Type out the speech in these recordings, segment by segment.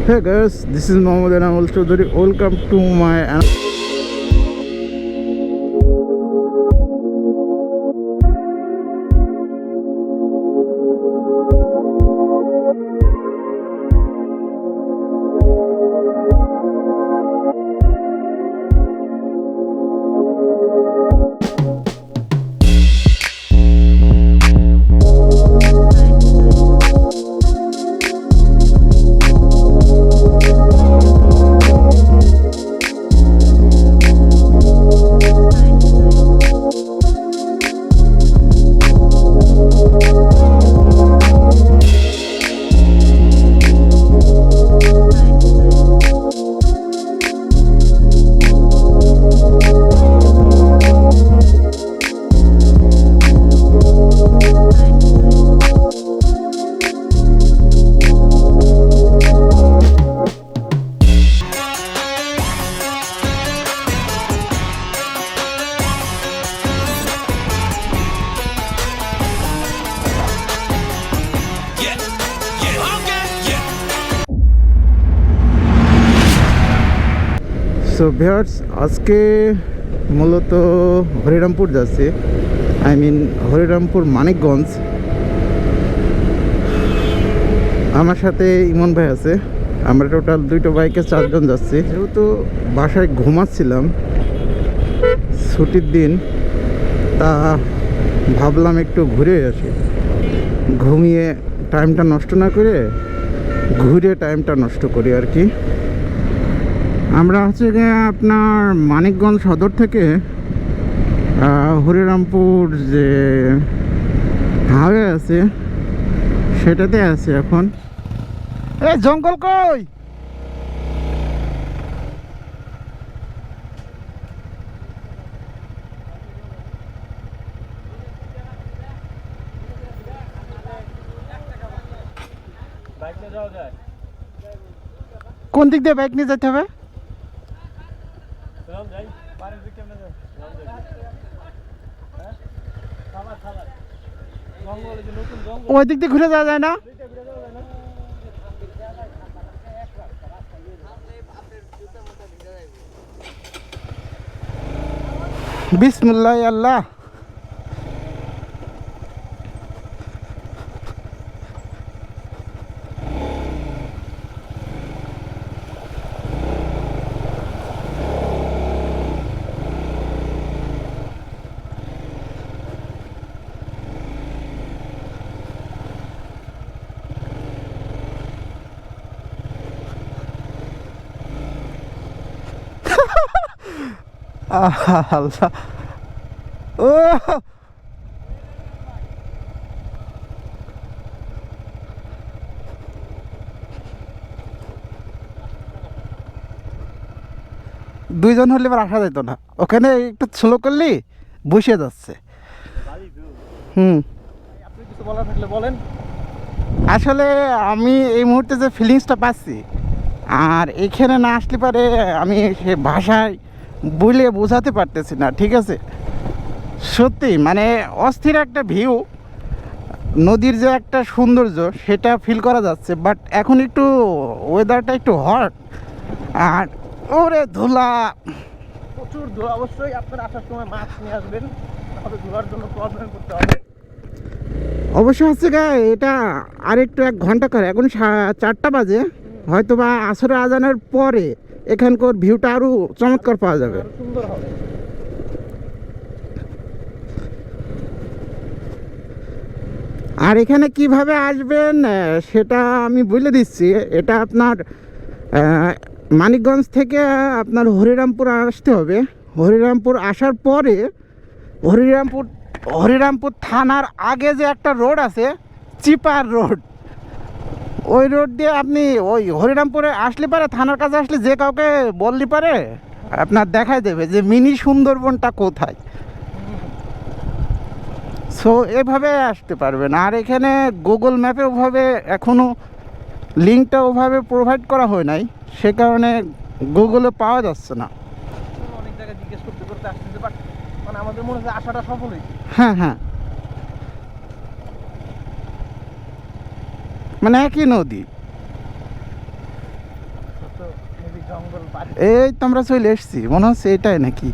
Hey guys, this is Mohammed and I'm also very welcome to my so viewers আজকে মূলত হরিরামপুর যাচ্ছি, I mean Harirampur Manikganj. আমার সাথে ইমন ভাই আছে, আমরা টোটাল দুইটা বাইকে 4 জন যাচ্ছি। যেহেতু বাসায় ঘুমাচ্ছিলাম, ছুটির দিন, তা ভাবলাম একটু ঘুরে আসি। ঘুমিয়ে টাইমটা নষ্ট না করে ঘুরে টাইমটা নষ্ট করি আর কি। আমরা হচ্ছে গিয়ে আপনার মানিকগঞ্জ সদর থেকে হরিরামপুর যে হাইওয়ে আছে সেটাতে আছে এখন। এই জঙ্গল কই? কোন দিক দিয়ে বাইক নিয়ে যেতে হবে? ওই দিক দিয়ে ঘুরে যাওয়া যায় না? বিসমিল্লাহ আল্লাহ। আল্লাহ, ও দুইজন হলে এবার আসা যেত না, ওখানে একটু স্লো করলি বসে যাচ্ছে। আপনি কিছু বলার থাকলে বলেন। আসলে আমি এই মুহূর্তে যে ফিলিংসটা পাচ্ছি, আর এখানে না আসলে পারে আমি সে ভাষায় বলে বোঝাতে পারতেছি না। ঠিক আছে, সত্যি মানে অস্থির একটা ভিউ, নদীর যে একটা সৌন্দর্য সেটা ফিল করা যাচ্ছে। বাট এখন একটু ওয়েদারটা একটু হট, আর ওরে ধুলা, প্রচুর ধুলা। অবশ্যই আপনার আসার সময় মাস্ক নিয়ে আসবেন, তাহলে ধুলার জন্য প্রবলেম করতে হবে। অবশ্য হচ্ছে গা এটা আর একটু 1 ঘন্টা করে, এখন 4টা বাজে, হয়তো বা আসরের আজানের পরে এখানকার ভিউটা আরও চমৎকার পাওয়া যাবে, সুন্দর হবে। আর এখানে কিভাবে আসবেন সেটা আমি বলে দিচ্ছি। এটা আপনার মানিকগঞ্জ থেকে আপনার হরিরামপুর আসতে হবে। হরিরামপুর আসার পরে হরিরামপুর থানার আগে যে একটা রোড আছে, চিপার রোড, ওই রোড দিয়ে আপনি ওই হরিরামপুরে আসলে পারে, থানার কাছে আসলে যে কাউকে বললে পারে আপনার দেখাই দেবে যে মিনি সুন্দরবনটা কোথায়। সো এভাবে আসতে পারবেন। আর এখানে গুগল ম্যাপে ওভাবে এখনও লিঙ্কটা ওভাবে প্রোভাইড করা হয় নাই, সে কারণে গুগলে পাওয়া যাচ্ছে না। অনেক জায়গায় জিজ্ঞেস করতে করতে আসতেছে, বাট মানে আমাদের মনে হয় আশাটা সফল হয়েছে। হ্যাঁ হ্যাঁ, মানে একই নদী। এই তো আমরা চলে এসছি, মনে হচ্ছে এটাই নাকি।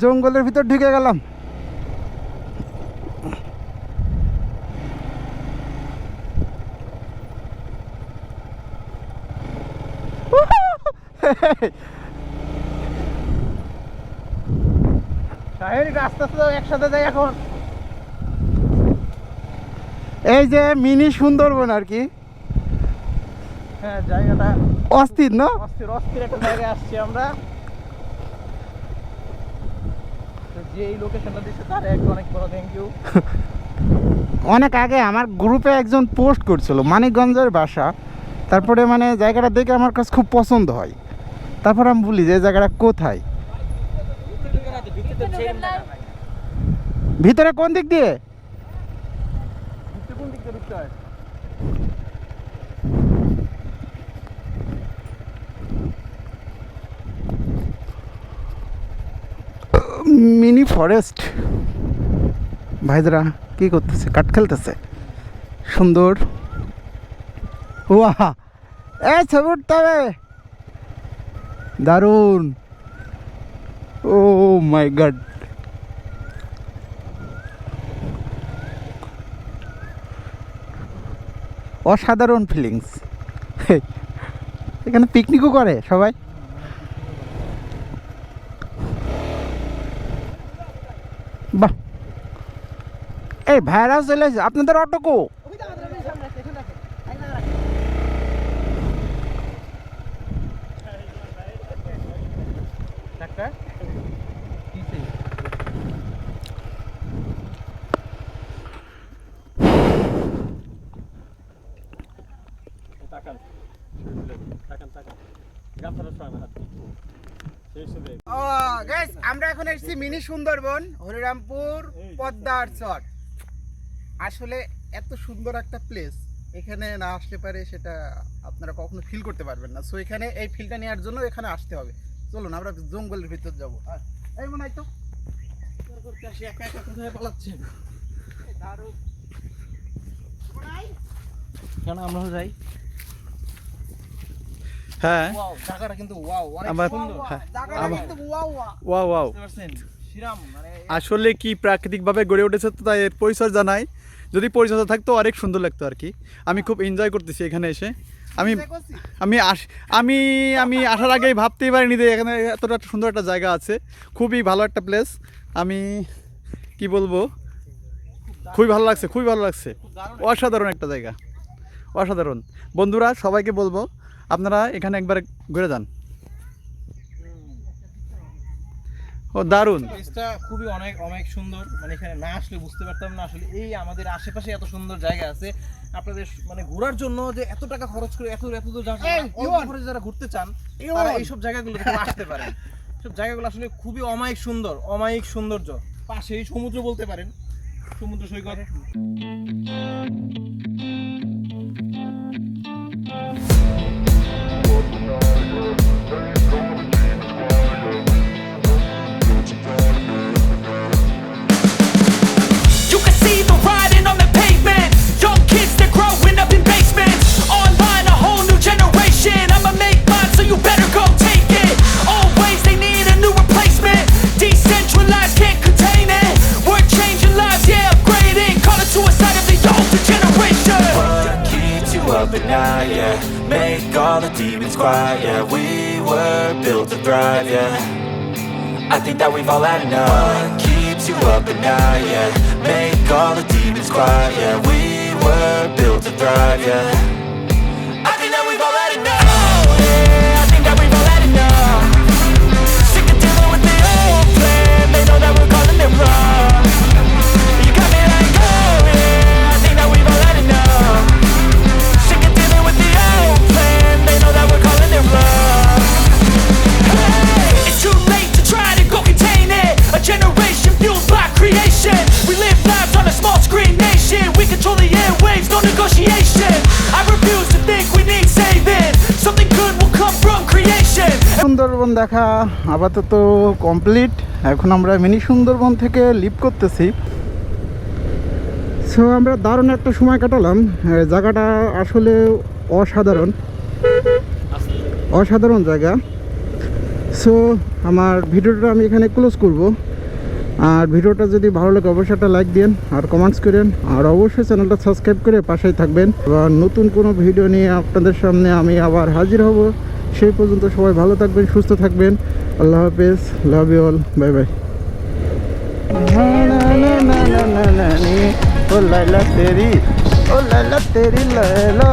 জঙ্গলের ভিতর ঢুকে গেলাম। একসাথে যাই এখন। এই যে মিনি সুন্দরবন আর কি। হ্যাঁ, জায়গাটা অস্থির না? অস্থির অস্থির একটা জায়গায় আসছি আমরা। যে এই লোকেশনটা দিচ্ছে তার অনেক বড় থ্যাংক ইউ। অনেক আগে আমার গ্রুপে একজন পোস্ট করছিল মানিকগঞ্জের বাসা, তারপরে মানে জায়গাটা দেখে আমার কাছে খুব পছন্দ হয়। তারপর আমি বলি যে জায়গাটা কোথায়, ভিতরে কোন দিক দিয়ে? কোন দিক দিয়ে ঢুকতে হয়? Mini forest. ভাইদরা কি করতেছে? কাঠ খেলতেছে। সুন্দর। ওয়াহ, এই ছবি উঠতে হবে। দারুণ। ও মাই গড। অসাধারণ ফিলিংস। এখানে পিকনিকও করে সবাই। বাহ, এই ভাইরাও চলে এসেছে। আপনাদের অটো কো? আমরা এখন এসেছি মিনি সুন্দরবন, হরিরামপুর পদ্মার চর। আসলে এত সুন্দর একটা প্লেস, এখানে না আসলে পারে সেটা আপনারা কখনো ফিল করতে পারবেন না। সো এখানে এই ফিলটা নেওয়ার জন্য এখানে আসতে হবে। চলুন আমরা জঙ্গলের ভিতর যাবো। এই মনে হয় তো একা একা কোথায় পালাচ্ছেন? কেন আমরা যাই? হ্যাঁ, জায়গাটা কিন্তু ওয়াও, অনেক সুন্দর। জায়গাটা কিন্তু ওয়াও ওয়াও ওয়াও। শিরাম মানে আসলে কি প্রাকৃতিকভাবে গড়ে উঠেছে, তো তাই এর পরিচর্যা নাই। যদি পরিচর্যা থাকতো অনেক সুন্দর লাগতো আর কি। আমি খুব এনজয় করতেছি এখানে এসে। আমি আমি আমি আমি আসার আগেই ভাবতেই পারিনি যে এখানে এতটা সুন্দর একটা জায়গা আছে। খুবই ভালো একটা প্লেস। আমি কি বলবো, খুবই ভালো লাগছে, খুবই ভালো লাগছে। অসাধারণ একটা জায়গা, অসাধারণ। বন্ধুরা সবাইকে বলবো আপনারা এখানে একবার ঘুরে যান। ও দারুণ, প্লেসটা খুবই অনেক অনেক সুন্দর। মানে এখানে না আসলে বুঝতে পারতাম না আসলে এই আমাদের আশেপাশে এত সুন্দর জায়গা আছে। আপনাদের মানে ঘোরার জন্য যে এত টাকা খরচ করে এত দূর যারা ঘুরতে চান তারা এইসব জায়গাগুলো আসতে পারেন। সব জায়গাগুলো আসলে খুবই অমায়িক সুন্দর, অমায়িক সৌন্দর্য। পাশেই সমুদ্র বলতে পারেন, সমুদ্র সৈকত। At night, yeah. Make all the demons quiet, yeah. We were built to thrive, yeah. I think that we've all had enough. What keeps you up at night, yeah. Make all the demons quiet, yeah. We were built to thrive, yeah. I think that we've all had enough. Oh, yeah, I think that we've all had enough. Sick of dealing with the old plan. They know that we're calling it wrong. You got me like, oh, yeah, I think that we've all had enough. They know that we're calling it wrong. Hey, it's too late to try to go contain it. A generation fueled by creation. We live lives on a small screen nation. We control the airwaves, no negotiation. I দেখা আপাতত complete. এখন আমরা mini Sundarban থেকে leave করতেছি। So আমরা দারুণ একটা সময় কাটালাম। জায়গাটা আসলে অসাধারণ জায়গা। সো আমার ভিডিওটা আমি এখানে ক্লোজ করব। আর ভিডিওটা যদি ভালো লাগে অবশ্যই একটা লাইক দিন আর কমেন্টস করেন, আর অবশ্যই চ্যানেলটা সাবস্ক্রাইব করে পাশেই থাকবেন। আর নতুন কোনো ভিডিও নিয়ে আপনাদের সামনে আমি আবার হাজির হব। সেই পর্যন্ত সবাই ভালো থাকবেন, সুস্থ থাকবেন। আল্লাহ হাফেজ, love you all, bye bye. ও লাইলা তেরি, ও লাইলা তেরি লাইলা।